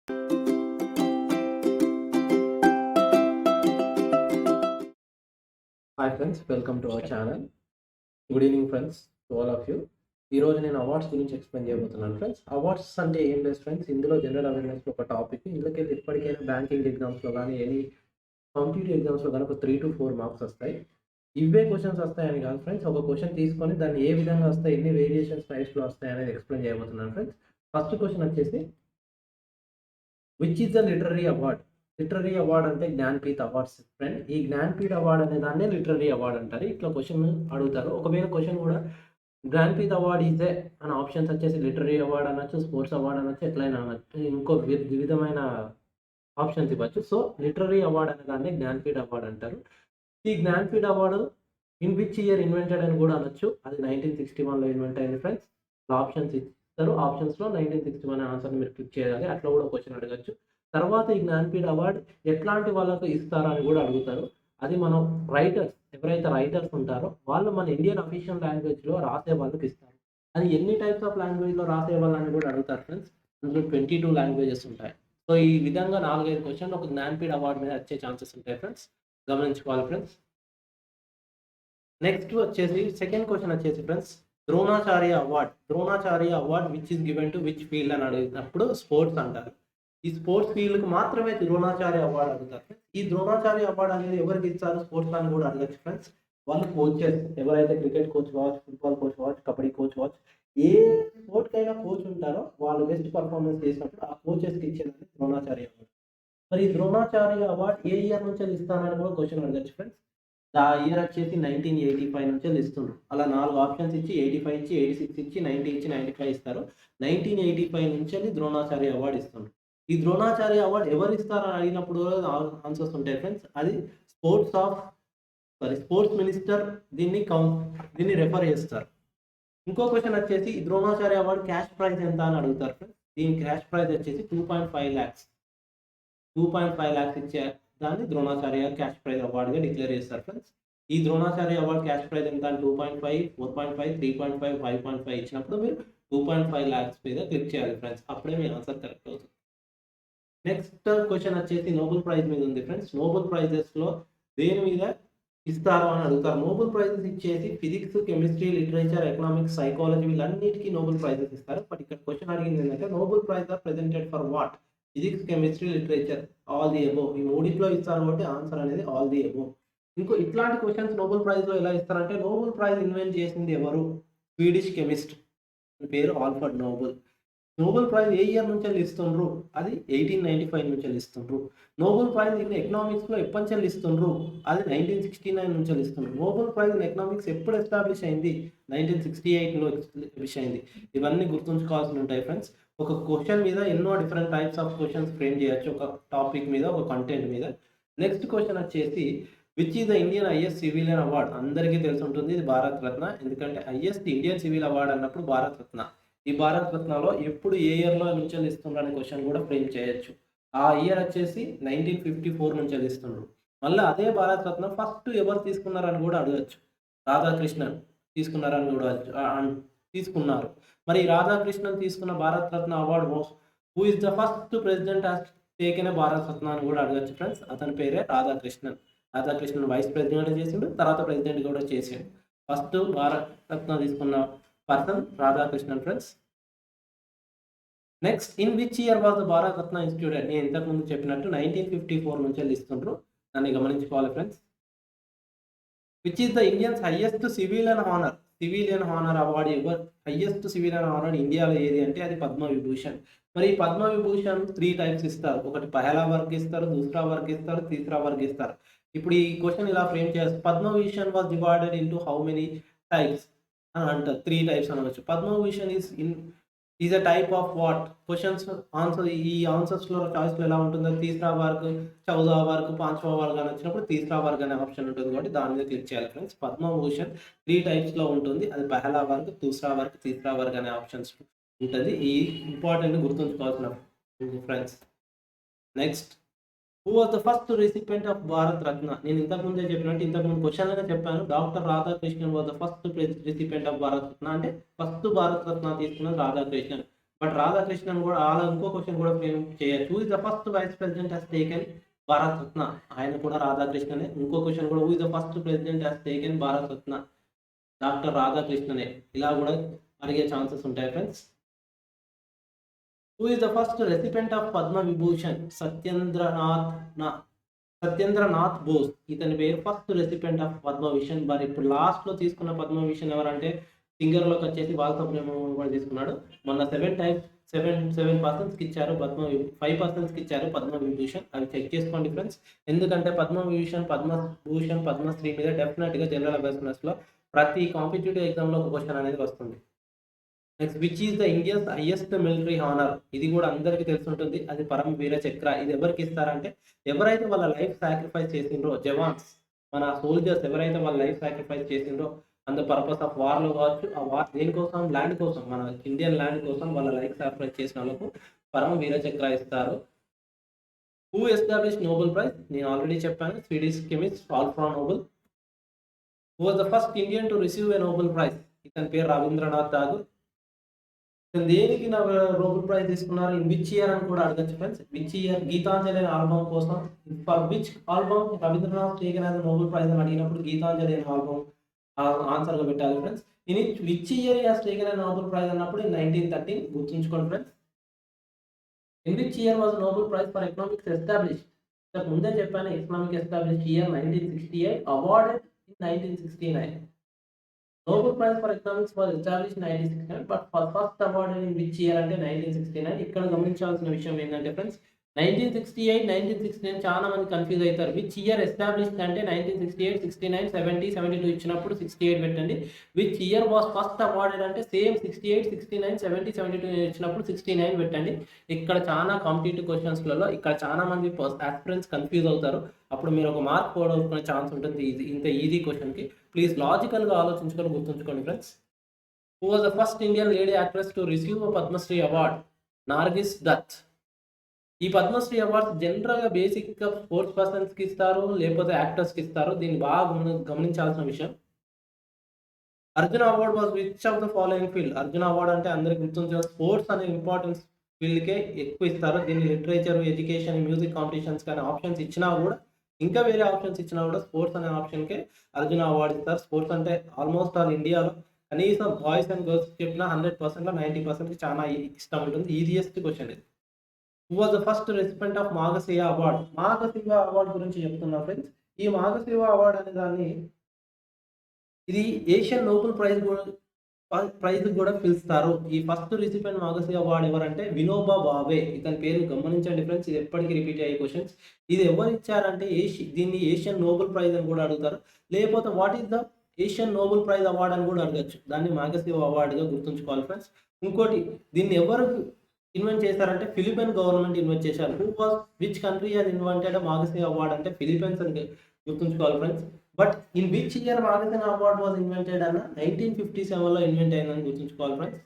Hi friends, welcome to our channel. Good evening friends to all of you. ఈరోజు నేను awards గురించి explain చేయబోతున్నాను friends. Awards అంటే ఏం లేదు ఫ్రెండ్స్, ఇందులో జనరల్ అవేర్నెస్లో ఒక టాపిక్. ఇందులోకి ఎప్పటికైనా బ్యాంకింగ్ ఎగ్జామ్స్లో కానీ ఎనీ కాంపిటేటివ్ ఎగ్జామ్స్లో కానీ ఒక 3 to 4 మార్క్స్ వస్తాయి. ఇవే క్వశ్చన్స్ వస్తాయని కాదు ఫ్రెండ్స్, ఒక క్వశ్చన్ తీసుకొని దాన్ని ఏ విధంగా వస్తాయి, ఎన్ని వేరియేషన్స్ టైప్స్లో వస్తాయి అనేది ఎక్స్ప్లెయిన్ చేయబోతున్నాను ఫ్రెండ్స్. ఫస్ట్ క్వశ్చన్ వచ్చేసి, which is the literary award? Literary award అంటే జ్ఞాన్పీఠ్ అవార్డ్స్ ఫ్రెండ్. ఈ జ్ఞాన్పీఠ్ అవార్డ్ అనే దాన్నే లిటరరీ అవార్డ్ అంటారు. ఇట్లా క్వశ్చన్ అడుగుతారు. ఒకవేళ క్వశ్చన్ కూడా జ్ఞాన్పీఠ్ అవార్డ్ ఈజ్ ఏ అని ఆప్షన్స్ వచ్చేసి లిటరరీ అవార్డ్ అనొచ్చు, స్పోర్ట్స్ అవార్డ్ అనొచ్చు, ఎట్లయినా అనొచ్చు, ఇంకో విధమైన ఆప్షన్స్ ఇవ్వచ్చు. సో లిటరరీ అవార్డ్ అనే దాన్ని జ్ఞాన్పీఠ్ అవార్డ్ అంటారు. ఈ Jnanpith award in which year invented అని కూడా అనొచ్చు. అది 1961లో ఇన్వెంట్ అయింది ఫ్రెండ్స్. ఆప్షన్స్ ఇస్తారు. ఆప్షన్స్లో 1961 ఆన్సర్ని మీరు క్లిక్ చేయాలి. అట్లా కూడా క్వశ్చన్ అడగచ్చు. తర్వాత ఈ జ్ఞాన్పీఠ్ అవార్డ్ ఎట్లాంటి వాళ్ళకు ఇస్తారని కూడా అడుగుతారు. అది మనం రైటర్స్, ఎవరైతే రైటర్స్ ఉంటారో వాళ్ళు మన ఇండియన్ అఫీషియల్ లాంగ్వేజ్లో రాసే వాళ్ళకి ఇస్తారు. అది ఎన్ని టైప్స్ ఆఫ్ లాంగ్వేజ్లో రాసే వాళ్ళని కూడా అడుగుతారు ఫ్రెండ్స్. అందులో 22 లాంగ్వేజెస్ ఉంటాయి. సో ఈ విధంగా 4-5 క్వశ్చన్లు ఒక జ్ఞాన్పీఠ్ అవార్డు మీద వచ్చే ఛాన్సెస్ ఉంటాయి ఫ్రెండ్స్. గమనించుకోవాలి ఫ్రెండ్స్. నెక్స్ట్ వచ్చేసి సెకండ్ క్వశ్చన్ వచ్చేసి friends, Dronacharya award. Dronacharya award which is given to which field అని అడిగినప్పుడు స్పోర్ట్స్ అంటారు. ఈ స్పోర్ట్స్ ఫీల్డ్కి మాత్రమే ద్రోణాచార్య అవార్డు అడుగుతారు. ఈ ద్రోణాచార్య అవార్డు అనేది ఎవరికి ఇస్తారు స్పోర్ట్స్ అని కూడా అడగచ్చు ఫ్రెండ్స్. వాళ్ళు కోచెస్, ఎవరైతే క్రికెట్ కోచ్ కావచ్చు, ఫుట్బాల్ కోచ్ కావచ్చు, కబడ్డీ కోచ్ కావచ్చు, ఏ స్పోర్ట్కైనా కోచ్ ఉంటారో వాళ్ళు బెస్ట్ పర్ఫార్మెన్స్ చేసినప్పుడు ఆ కోచెస్కి ఇచ్చేది ద్రోణాచార్య అవార్డు. మరి ఈ ద్రోణాచార్య అవార్డు ఏ ఇయర్ నుంచి ఇస్తారని కూడా క్వశ్చన్ అడగచ్చు ఫ్రెండ్స్. ఆ ఇయర్ వచ్చేసి 1985 నుంచి ఇస్తుండ్రు. అలా 4 ఆప్షన్స్ ఇచ్చి 85 ఇచ్చి, 86 ఇచ్చి, 90 ఇచ్చి, 95 ఇస్తారు. 1985 నుంచి ద్రోణాచార్య అవార్డు ఇస్తుండ్రు. ఈ ద్రోణాచార్య అవార్డు ఎవరు ఇస్తారని అడిగినప్పుడు ఆన్సర్స్ ఉంటాయి ఫ్రెండ్స్. అది స్పోర్ట్స్ మినిస్టర్ దీన్ని రెఫర్ చేస్తారు. ఇంకో క్వశ్చన్ వచ్చేసి, ద్రోణాచార్య అవార్డు క్యాష్ ప్రైజ్ ఎంత అని అడుగుతారు ఫ్రెండ్స్. దీని క్యాష్ ప్రైజ్ వచ్చేసి 2.5 lakhs. 2.5 lakhs ఇచ్చే దాన్ని ద్రోణాచార్య క్యాష్ ప్రైజ్ అవార్డుగా డిక్లేర్ చేస్తారు ఫ్రెండ్స్. ఈ ద్రోణాచార్య అవార్డు క్యాష్ ప్రైజ్ ఎంత? 2.5, 4.5, 3.5, 5.5 ఇచ్చినప్పుడు మీరు 2.5 lakhs మీద క్లిక్ చేయాలి ఫ్రెండ్స్. అప్పుడే మీ ఆన్సర్ కరెక్ట్ అవుతుంది. నెక్స్ట్ క్వశ్చన్ వచ్చేసి నోబెల్ ప్రైజ్ మీద ఉంది ఫ్రెండ్స్. నోబెల్ ప్రైజెస్లో దేని మీద ఇస్తారు అని అడుగుతారు. నోబెల్ ప్రైజెస్ ఇచ్చేసి physics, chemistry, literature, economics, psychology వీళ్ళన్నిటికీ నోబెల్ ప్రైజెస్ ఇస్తారు. బట్ ఇక్కడ క్వశ్చన్ అడిగింది ఏంటంటే, Nobel prize are presented for what? Physics, chemistry, literature, all the above. ఈ మూడిట్లో ఇస్తారు కాబట్టి ఆన్సర్ అనేది ఆల్ ది అబోవ్. ఇంకో ఇట్లాంటి క్వశ్చన్స్ నోబెల్ ప్రైజ్లో ఎలా ఇస్తారంటే, నోబెల్ ప్రైజ్ ఇన్వెంట్ చేసింది ఎవరు? స్వీడిష్ కెమిస్ట్ పేరు ఆల్ఫర్డ్ నోబెల్. నోబెల్ ప్రైజ్ ఏ ఇయర్ నుంచి ఇస్తుండ్రు? అది 1895 నుంచి ఇస్తుండ్రు. నోబెల్ ప్రైజ్ ఇన్ ఎకనామిక్స్లో ఎప్పటి నుంచి ఇస్తుండ్రు? అది 1969 నుంచి ఇస్తుండ్రు. నోబెల్ ప్రైజ్ ఇన్ ఎకనామిక్స్ ఎప్పుడు ఎస్టాబ్లిష్ అయింది? 1968లో ఎస్టాబ్లిష్ అయింది. ఇవన్నీ గుర్తుంచుకోవాల్సి ఉంటాయి ఫ్రెండ్స్. ఒక క్వశ్చన్ మీద ఎన్నో different types of questions frame చేయొచ్చు, ఒక టాపిక్ మీద, ఒక కంటెంట్ మీద. నెక్స్ట్ క్వశ్చన్ వచ్చేసి, which is the Indian highest civilian award? అందరికీ తెలిసి ఉంటుంది, ఇది భారత్ రత్న. ఎందుకంటే హైయెస్ట్ ఇండియన్ సివిల్ అవార్డ్ అన్నప్పుడు భారత్ రత్న. ఈ భారత్ రత్నలో ఎప్పుడు ఏ ఇయర్లో నుంచి ఇస్తుండ్రు క్వశ్చన్ కూడా ఫ్రేమ్ చేయొచ్చు. ఆ ఇయర్ వచ్చేసి 1954 నుంచి ఇస్తుండ్రు. మళ్ళీ అదే భారత్ రత్న ఫస్ట్ ఎవరు తీసుకున్నారని కూడా అడగచ్చు. రాధాకృష్ణన్ తీసుకున్నారని కూడా తీసుకున్నారు. మరి రాధాకృష్ణన్ తీసుకున్న Bharat Ratna award who is the first president has taken Bharat Ratna అని కూడా అడగచ్చు ఫ్రెండ్స్. అతని పేరే రాధాకృష్ణన్. రాధాకృష్ణన్ వైస్ ప్రెసిడెంట్ చేసిండు, తర్వాత ప్రెసిడెంట్ కూడా చేసిండు. ఫస్ట్ భారత్ రత్న తీసుకున్న person Radhakrishnan friends. Next, in which year was the Bharat రత్న ఇన్స్టిట్యూటెడ్? నేను ఇంతకుముందు చెప్పినట్టు 1954 నుంచి ఇస్తుండ్రు. దాన్ని గమనించుకోవాలి friends. Which is the Indians highest civilian honour? Civilian honour award highest civilian honour ఇండియాలో ఏది అంటే అది పద్మవిభూషణ్. మరి ఈ పద్మవిభూషణ్ 3 టైప్స్ ఇస్తారు. ఒకటి పహలా వర్గ్ ఇస్తారు, దూసరా వర్గ్ ఇస్తారు, తీసరా వర్గ్ ఇస్తారు. ఇప్పుడు ఈ క్వశ్చన్ ఇలా ఫ్రేమ్ చేస్తారు. Padma Vibhushan was divided into how many types అని అంటారు. 3 టైప్స్ అనవచ్చు. Padma Vibhushan is a type of what? Questions answer ఈ ఆన్సర్స్లో చాయిస్లో ఎలా ఉంటుందో, తీసరా వర్గ్, చౌదా వర్గ్, పాంచవా వర్గ్ అని వచ్చినప్పుడు తీసరా వర్గ్ అనే ఆప్షన్ ఉంటుంది కాబట్టి దాని మీద క్లిక్ చేయాలి ఫ్రెండ్స్. పద్మభూషణ్ 3 టైప్స్లో ఉంటుంది. అది పహలా వర్గ్, దూసరా వర్గ్, తీసరా వర్గ్ అనే ఆప్షన్స్ ఉంటుంది. ఈ ఇంపార్టెంట్ గుర్తుంచుకోవాల్సిన friends. Next, who was the first recipient of Bharat Ratna? నేను ఇంతకుముందే చెప్పినట్టు ఇంతకుముందు క్వశ్చన్లోనే చెప్పాను. Doctor Radhakrishnan was the first recipient of Bharat Ratna. అంటే ఫస్ట్ భారత్ రత్న తీసుకున్నది రాధాకృష్ణన్. బట్ రాధాకృష్ణన్ కూడా అలా ఇంకో క్వశ్చన్ కూడా ఫ్రేమ్ చేయొచ్చు. Who is the first vice president has taken Bharat Ratna? ఆయన కూడా రాధాకృష్ణనే. ఇంకో క్వశ్చన్ కూడా who is the first president has taken Bharat Ratna? Doctor రాధాకృష్ణనే. ఇలా కూడా అడిగే ఛాన్సెస్ ఉంటాయి friends. Who is the first recipient of Padma Vibhushan? Satyendranath Bose. ఇతని పేరు ఫస్ట్ రెసిపెంట్ ఆఫ్ పద్మవిషన్. మరి ఇప్పుడు లాస్ట్లో తీసుకున్న పద్మవిషన్ ఎవరంటే సింగర్లోకి వచ్చేసి బాలసుబ్రహ్మణ్యం కూడా తీసుకున్నాడు. మొన్న 7 పర్సన్స్కి ఇచ్చారు, 5 పర్సన్స్కి ఇచ్చారు పద్మవిభూషణ్. అవి చెక్ చేసుకోండి ఫ్రెండ్స్. ఎందుకంటే పద్మవిభూషణ్, పద్మభూషణ్, పద్మశ్రీ మీద డెఫినెట్గా జనరల్ అవేర్నెస్లో ప్రతి కాంపిటేటివ్ ఎగ్జామ్లో ఒక క్వశ్చన్ అనేది వస్తుంది. Next, which is the India's highest military honour? ఇది కూడా అందరికీ తెలుసుంటుంది. అది పరమవీర చక్ర. ఇది ఎవరికి ఇస్తారంటే ఎవరైతే వాళ్ళ లైఫ్ సాక్రిఫైస్ చేసిండ్రో, జవాన్స్, మన సోల్జర్స్ ఎవరైతే వాళ్ళ లైఫ్ సాక్రిఫైస్ చేసిండ్రో అండ్ ద పర్పస్ ఆఫ్ వార్లో కావచ్చు, ఆ వార్ దేనికోసం, ల్యాండ్ కోసం, మన ఇండియన్ ల్యాండ్ కోసం వాళ్ళ లైఫ్ సాక్రిఫైస్ చేసిన వాళ్ళకు పరమవీర చక్ర ఇస్తారు. Who establish Nobel prize? నేను ఆల్రెడీ చెప్పాను, Swedish chemist Alfred Nobel. Who was the first Indian to receive a Nobel prize? ఇతని పేరు రవీంద్రనాథ్ ఠాగూర్. దేనికి నోబెల్ ప్రైజ్ తీసుకున్నారు? ఇన్ విచ్ ఇయర్ అని కూడా అడగచ్చు ఫ్రెండ్స్. Which year? గీతాంజలి అనే ఆల్బమ్ కోసం. For which album Rabindranath taken as Nobel prize అని అడిగినప్పుడు గీతాంజలి అనే ఆల్బమ్ ఆన్సర్గా పెట్టాలి friends. In which year as taken as Nobel prize అన్నప్పుడు 1913 గుర్తుంచుకోండి friends. In which year was Nobel prize for economics establish? ముందే చెప్పాను, economic establish year 1968, awarded in 1969. Nobel Prize for Economics was established in 1969, but for first awarded in which year అంటే 1969. ఇక్కడ గమనించాల్సిన విషయం ఏంటంటే friends, 1968, 1969 చాలా మంది కన్ఫ్యూజ్ అవుతారు. విచ్ ఇయర్ ఎస్టాబ్లిష్డ్ అంటే 1968, 69, 70, 72 ఇచ్చినప్పుడు 68 పెట్టండి. Which year was first awarded అంటే సేమ్ 68, 69, 70, 72 ఇచ్చినప్పుడు 69 పెట్టండి. ఇక్కడ చాలా కాంపిటేటివ్ క్వశ్చన్స్లలో ఇక్కడ చాలా మంది ఆస్పిరెంట్స్ కన్ఫ్యూజ్ అవుతారు. అప్పుడు మీరు ఒక మార్క్ పోగొట్టుకునే ఛాన్స్ ఉంటుంది. ఇంత ఈజీ క్వశ్చన్కి ప్లీజ్ లాజికల్గా ఆలోచించుకొని గుర్తుంచుకోండి friends. Who was the first Indian lady actress to receive Padmashri award? Nargis Dutt. ఈ పద్మశ్రీ అవార్డ్స్ జనరల్గా బేసిక్గా స్పోర్ట్స్ పర్సన్స్కి ఇస్తారు, లేకపోతే యాక్టర్స్కి ఇస్తారు. దీన్ని బాగా గమనించాల్సిన విషయం. Arjuna award was which of the following field? Arjuna award అంటే అందరికి గుర్తుంచే స్పోర్ట్స్ అనే ఇంపార్టెన్స్ ఫీల్డ్కే ఎక్కువ ఇస్తారు. దీన్ని లిటరేచర్, ఎడ్యుకేషన్, మ్యూజిక్ కాంపిటీషన్స్ కానీ ఆప్షన్స్ ఇచ్చినా కూడా, ఇంకా వేరే ఆప్షన్స్ ఇచ్చినా కూడా స్పోర్ట్స్ అనే ఆప్షన్కే అర్జున అవార్డు ఇస్తారు. స్పోర్ట్స్ అంటే ఆల్మోస్ట్ ఆల్ ఇండియాలో కనీసం బాయ్స్ అండ్ గర్ల్స్ చెప్పిన 100%లో 90%కి చాలా ఇష్టం ఉంటుంది. ఈజియెస్ట్ క్వశ్చన్ ఇది. Who was the first recipient of Magsaysay award? Magsaysay award గురించి చెప్తున్నా ఫ్రెండ్స్. ఈ మాగసేవ అవార్డు అనే దాన్ని ఇది ఏషియన్ నోబెల్ ప్రైజ్ కూడా పిలుస్తారు. ఈ ఫస్ట్ రిసిపెంట్ మాగసేవ అవార్డు ఎవరంటే వినోబా భావే. ఇతని పేరు గమనించండి ఫ్రెండ్స్, ఇది ఎప్పటికీ రిపీట్ అయ్యే క్వశ్చన్స్. ఇది ఎవరు ఇచ్చారంటే దీన్ని ఏషియన్ నోబెల్ ప్రైజ్ అని కూడా అడుగుతారు, లేకపోతే what is the Asian Nobel prize award అని కూడా అడగచ్చు. దాన్ని మాగసేవ అవార్డుగా గుర్తుంచుకోవాలి ఫ్రెండ్స్. ఇంకోటి, దీన్ని ఎవరు ఇన్వెంట్ చేశారంటే ఫిలిపైన్ గవర్నమెంట్ ఇన్వెంట్ చేశారు. హూ వాజ్ విచ్ కంట్రీ అది ఇన్వెంటెడ్ మాగసేవ అవార్డు అంటే ఫిలిపైన్స్ అని గుర్తుంచుకోవాలి friends. But in which year Magsaysay award was invented అన్న 1957లో ఇన్వెంట్ అయిందని గుర్తుంచుకోవాలి friends.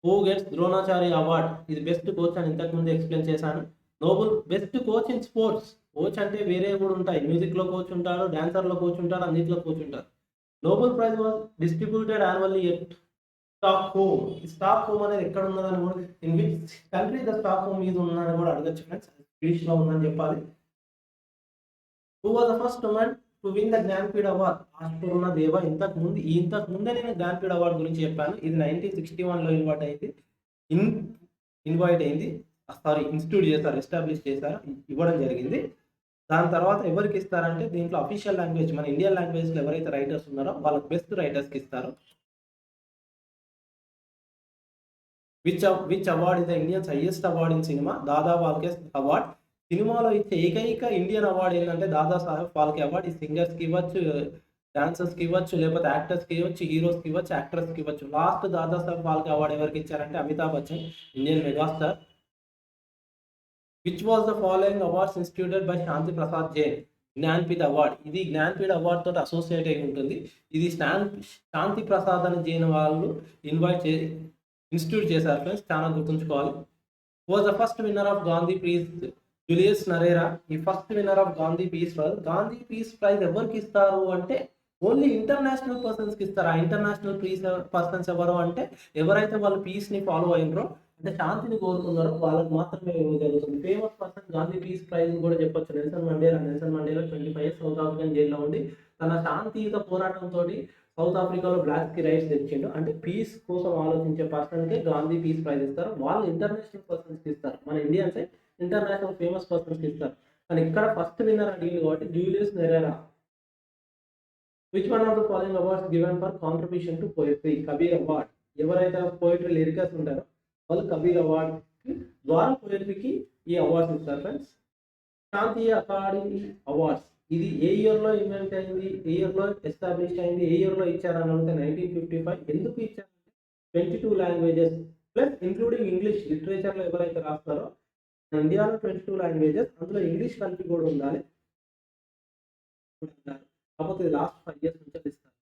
Who gets Dronacharya award? ఇది బెస్ట్ కోచ్ అని ఇంతకుముందు ఎక్స్ప్లెయిన్ చేశాను. Nobel best coach in sports. Coach అంటే వేరే కూడా ఉంటాయి, మ్యూజిక్లో కోచ్ ఉంటారు, డాన్సర్లో కోచ్ ఉంటారు, అన్నింటిలో కోచ్ ఉంటారు. Nobel prize was distributed annually at Stockholm. ఈ స్టాక్హోమ్ అనేది ఎక్కడ ఉన్నదని కూడా, in which country the Stockholm ఇది ఉన్నదని కూడా అడగచ్చు ఫ్రెండ్స్. స్వీడిష్లో ఉందని చెప్పాలి. Who was the first woman to win the Jnanpith award? Ashapurna Devi. ఇంతకు ముందే నేను జ్ఞాన్పీఠ్ అవార్డు గురించి చెప్పాను. ఇది 1961లో ఇన్స్టిట్యూట్ చేశారు, ఎస్టాబ్లిష్ చేశారు, ఇవ్వడం జరిగింది. దాని తర్వాత ఎవరికి ఇస్తారంటే దీంట్లో అఫీషియల్ లాంగ్వేజ్, మన ఇండియన్ లాంగ్వేజ్లో ఎవరైతే రైటర్స్ ఉన్నారో వాళ్ళకి బెస్ట్ రైటర్స్కి ఇస్తారు. Which award is the Indians highest award in cinema? Dada Phalke award. సినిమాలో ఇచ్చే ఏకైక ఇండియన్ అవార్డు ఏంటంటే దాదా సాహెబ్ ఫాల్కే అవార్డు. ఈ సింగర్స్కి ఇవ్వచ్చు, డాన్సర్స్కి ఇవ్వచ్చు, లేకపోతే యాక్టర్స్కి ఇవ్వచ్చు, హీరోస్కి ఇవ్వచ్చు, యాక్టర్స్కి ఇవ్వచ్చు. లాస్ట్ దాదా సాహెబ్ ఫాల్కే అవార్డు ఎవరికి ఇచ్చారంటే Amitabh Bachchan, Indian megastar. Which was the following awards ఇన్స్టిట్యూటెడ్ by Shanti Prasad Jain? Jnanpith award. ఇది జ్ఞాన్పీఠ్ అవార్డ్ తోటి అసోసియేట్ అయి ఉంటుంది. ఇది శాంతి ప్రసాద్ అని జైన్ వాళ్ళు ఇన్స్టిట్యూట్ చేశారు ఫ్రెండ్స్, చాలా గుర్తుంచుకోవాలి. Was the first winner of Gandhi prize? Julius Nyerere. ఈ first winner of Gandhi peace prize. Gandhi peace prize ఎవరికి ఇస్తారు అంటే ఓన్లీ ఇంటర్నేషనల్ పర్సన్స్కి ఇస్తారు. ఆ ఇంటర్నేషనల్ పర్సన్స్ ఎవరు అంటే ఎవరైతే వాళ్ళు పీస్ని ఫాలో అయినరో అంటే శాంతిని కోరుకున్నారో వాళ్ళకి మాత్రమే ఇవ్వడం జరుగుతుంది. Famous person Gandhi peace praise కూడా చెప్పొచ్చు. Nelson Mandela 25 years south African జైల్లో ఉండి తన శాంతియుత పోరాటంతో సౌత్ ఆఫ్రికాలో బ్లాక్స్కి రైట్స్ తెచ్చిండు. అంటే పీస్ కోసం ఆలోచించే పర్సన్కి గాంధీ పీస్ ప్రైజ్ ఇస్తారు. వాళ్ళు ఇంటర్నేషనల్ పర్సన్స్కి ఇస్తారు. మన ఇండియన్స్ ఇంటర్నేషనల్ ఫేమస్ పర్సన్స్కి ఇస్తారు. కానీ ఇక్కడ ఫస్ట్ విన్నర్ అడిగింది కాబట్టి Julius Nyerere. Which one of the following awards given for contribution to poetry? Kabir award. ఎవరైతే పోయిటరీ లిరికర్స్ ఉంటారో వాళ్ళు కబీర్ అవార్డ్ ద్వారా పోయట్రీకి ఈ అవార్డ్స్ ఇస్తారు ఫ్రెండ్స్. శాంతి అకాడమీ అవార్డ్స్ ఇది ఏ ఇయర్లో ఇన్వెంట్ అయింది, ఏ ఇయర్లో ఎస్టాబ్లిష్ అయింది, ఏ ఇయర్లో ఇచ్చారని అడిగితే 1955. ఎందుకు ఇచ్చారంటే 22 లాంగ్వేజెస్ ప్లస్ ఇంక్లూడింగ్ ఇంగ్లీష్ లిటరేచర్లో ఎవరైతే రాస్తారో ఇండియాలో 22 లాంగ్వేజెస్, అందులో ఇంగ్లీష్ కలిపి కూడా ఉండాలి. కాకపోతే ఇది లాస్ట్ 5 years నుంచి ఇస్తారు.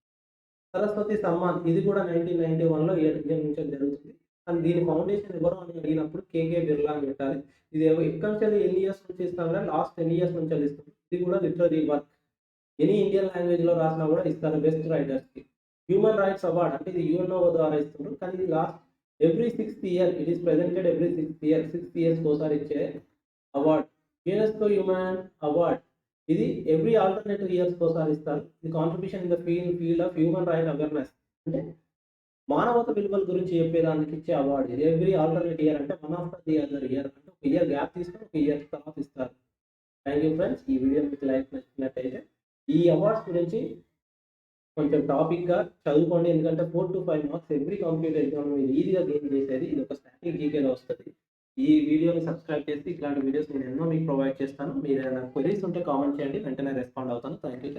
సరస్వతి సమ్మాన్ ఇది కూడా 1991లో ఇండియన్ నుంచి జరుగుతుంది. అండ్ దీని ఫౌండేషన్ ఎవరు అని అడిగినప్పుడు కేకే బిర్లా అని పెట్టాలి. ఇది ఎక్కడి నుంచి ఎన్ని ఇయర్స్ నుంచి ఇస్తారంటే లాస్ట్ 10 years నుంచి ఇస్తుంది. ఇది కూడా లిటరరీ వర్క్. ఎనీ ఇండియన్ లాంగ్వేజ్లో రాసినా కూడా ఇస్తారు బెస్ట్ రైటర్స్కి. హ్యూమన్ రైట్స్ అవార్డ్ అంటే ఇది యుఎన్ఓ ద్వారా ఇస్తున్నారు. కానీ ఇది last every 6th year it is presented every 6th year 6 years ఒకసారి ఇచ్చే అవార్డ్. యునెస్కో హ్యూమన్ అవార్డ్ ఇది ఎవ్రీ ఆల్టర్నేటివ్ ఇయర్స్ ఒకసారి ఇస్తారు. ఇది contribution in the field of human right awareness అంటే మానవత విలువల గురించి చెప్పేదానికి ఇచ్చే అవార్డు. ఇది ఎవ్రీ ఆల్టర్నేట్ ఇయర్ అంటే one after the other year అంటే ఒక ఇయర్ గ్యాప్ తీసుకొని ఒక ఇయర్ తర్వాత ఇస్తారు. Thank you friends. ఈ వీడియో మీకు లైక్ నచ్చినట్టయితే ఈ అవార్డ్స్ గురించి కొంచెం టాపిక్గా చదువుకోండి. ఎందుకంటే 4 to 5 marks every competitive exam మీరు ఈజీగా గెయిన్ చేసేది ఇది ఒక స్టాటిక్ జీకేలో వస్తుంది. ఈ వీడియోని సబ్స్క్రైబ్ చేసి ఇట్లాంటి వీడియోస్ నేను ఎన్నో మీకు ప్రొవైడ్ చేస్తాను. మీరు ఏదైనా క్వెరీస్ ఉంటే కామెంట్ చేయండి, వెంటనే రెస్పాండ్ అవుతాను. Thank you.